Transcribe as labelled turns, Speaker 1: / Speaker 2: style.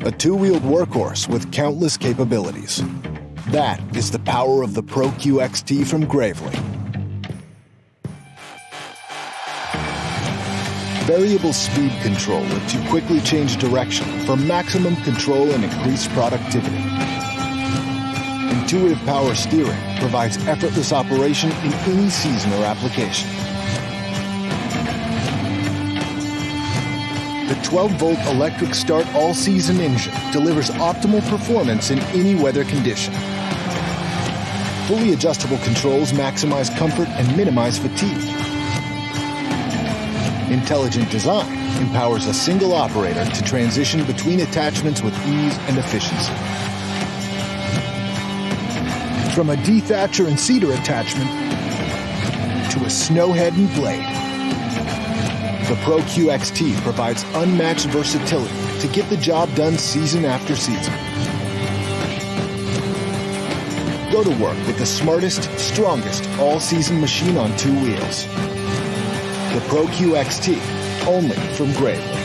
Speaker 1: a two-wheeled workhorse with countless capabilities. That is the power of the Pro-QXT from Gravely. Variable speed control lets you quickly change direction for maximum control and increased productivity. Intuitive power steering provides effortless operation in any season or application. The 12-volt electric start all-season engine delivers optimal performance in any weather condition. Fully adjustable controls maximize comfort and minimize fatigue. Intelligent design empowers a single operator to transition between attachments with ease and efficiency. From a dethatcher and seeder attachment to a snowhead and blade, the Pro-QXT provides unmatched versatility to get the job done season after season. Go to work with the smartest, strongest all-season machine on two wheels. The Pro-QXT, only from Gravely.